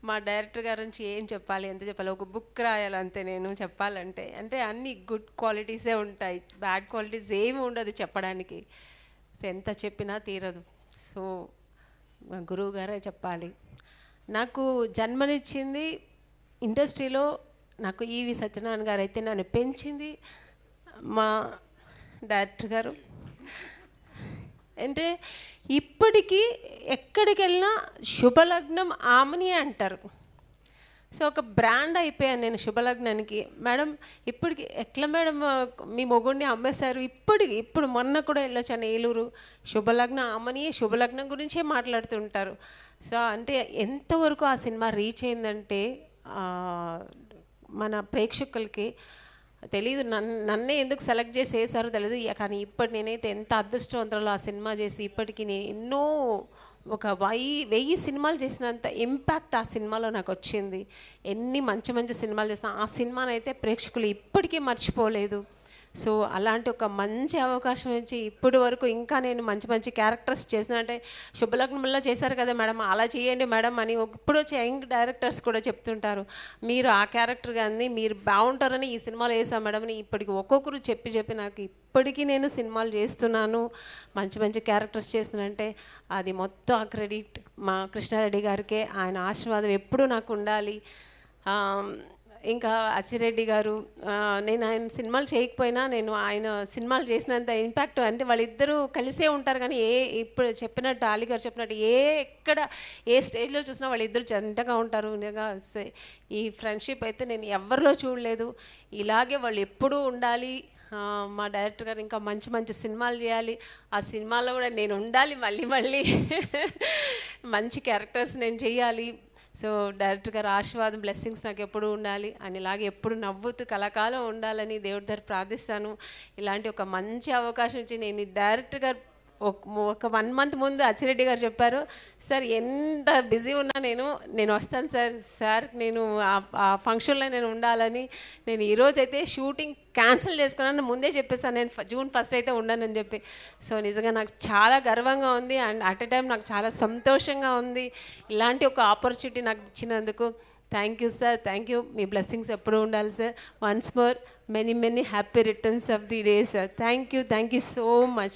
మా డైరెక్టర్ గారి నుంచి ఏం చెప్పాలి, ఎంత చెప్పాలి, ఒక బుక్ రాయాలంతే నేను చెప్పాలంటే. అంటే అన్ని గుడ్ క్వాలిటీసే ఉంటాయి, బ్యాడ్ క్వాలిటీస్ ఏమి ఉండదు చెప్పడానికి. సో ఎంత చెప్పినా తీరదు. సో మా గురువు గారే చెప్పాలి. నాకు జన్మనిచ్చింది ఇండస్ట్రీలో నాకు ఈవి సత్యనారాయణ గారు అయితే నన్ను పెంచింది మా డైరెక్టర్ గారు. అంటే ఇప్పటికీ ఎక్కడికి వెళ్ళినా శుభలగ్నం ఆమెని అంటారు. సో ఒక బ్రాండ్ అయిపోయాను నేను శుభలగ్నానికి. మేడం ఇప్పటికి ఎట్లా మేడం మీ మొగుడిని అమ్మేశారు, ఇప్పుడు మొన్న కూడా వెళ్ళొచ్చాను ఏలూరు, శుభలగ్నం ఆమెని శుభలగ్నం గురించే మాట్లాడుతుంటారు. సో అంటే ఎంతవరకు ఆ సినిమా రీచ్ అయిందంటే మన ప్రేక్షకులకి తెలీదు. నన్నే ఎందుకు సెలెక్ట్ చేసి వేసారో తెలియదు. కానీ ఇప్పటి నేనైతే ఎంత అదృష్టవంతురాలో ఆ సినిమా చేసి. ఇప్పటికి నేను ఎన్నో ఒక 1000 సినిమాలు చేసినంత ఇంపాక్ట్ ఆ సినిమాలో నాకు వచ్చింది. ఎన్ని మంచి మంచి సినిమాలు చేసిన ఆ సినిమానైతే ప్రేక్షకులు ఇప్పటికీ మర్చిపోలేదు. సో అలాంటి ఒక మంచి అవకాశం ఇచ్చి ఇప్పటి వరకు ఇంకా నేను మంచి మంచి క్యారెక్టర్స్ చేసిన, అంటే శుభలగ్నంలో చేశారు కదా మేడం, అలా చేయండి మేడం అని ఇప్పుడు వచ్చే యంగ్ డైరెక్టర్స్ కూడా చెప్తుంటారు. మీరు ఆ క్యారెక్టర్ కానీ మీరు బాగుంటారని ఈ సినిమాలో వేసాం మేడం అని ఇప్పటికి ఒక్కొక్కరు చెప్పి నాకు ఇప్పటికీ నేను సినిమాలు చేస్తున్నాను, మంచి మంచి క్యారెక్టర్స్ చేస్తున్నానంటే అది మొత్తం ఆ క్రెడిట్ మా కృష్ణారెడ్డి గారికే. ఆయన ఆశీర్వాదం ఎప్పుడూ నాకు ఉండాలి. ఇంకా అచ్చిరెడ్డి గారు, నేను ఆయన సినిమాలు చేయకపోయినా నేను ఆయన సినిమాలు చేసినంత ఇంపాక్ట్, అంటే వాళ్ళిద్దరూ కలిసే ఉంటారు. కానీ ఇప్పుడు చెప్పినట్టు అలీ గారు చెప్పినట్టు ఎక్కడ ఏ స్టేజ్లో చూసినా వాళ్ళిద్దరు జంటగా ఉంటారు. నిజంగా ఈ ఫ్రెండ్షిప్ అయితే నేను ఎవరిలో చూడలేదు. ఇలాగే వాళ్ళు ఎప్పుడూ ఉండాలి. మా డైరెక్టర్ గారు ఇంకా మంచి మంచి సినిమాలు చేయాలి, ఆ సినిమాలో కూడా నేను ఉండాలి, మళ్ళీ మంచి క్యారెక్టర్స్ నేను చేయాలి. సో డైరెక్టర్ గారు ఆశీర్వాదం బ్లెస్సింగ్స్ నాకు ఎప్పుడు ఉండాలి అని, ఇలాగే ఎప్పుడు నవ్వుతూ కళాకాలం ఉండాలని దేవుడి దగ్గర ప్రార్థిస్తాను. ఇలాంటి ఒక మంచి అవకాశం ఇచ్చి నేను డైరెక్టర్ గారు ఒక 1 మంత్ ముందు అచ్చిరెడ్డి గారు చెప్పారు, సార్ ఎంత బిజీ ఉన్నా నేను వస్తాను సార్ నేను ఆ ఫంక్షన్లో నేను ఉండాలని. నేను ఈరోజైతే షూటింగ్ క్యాన్సిల్ చేసుకున్నాను, ముందే చెప్పేస్తాను నేను జూన్ 1 అయితే ఉండనని చెప్పి. సో నిజంగా నాకు చాలా గర్వంగా ఉంది అండ్ అట్ ఎ టైం నాకు చాలా సంతోషంగా ఉంది ఇలాంటి ఒక ఆపర్చునిటీ నాకు ఇచ్చినందుకు. Thank you sir, thank you. Me blessings ఎప్పుడు ఉండాలి sir. Once more many happy returns of the day sir. Thank you so much.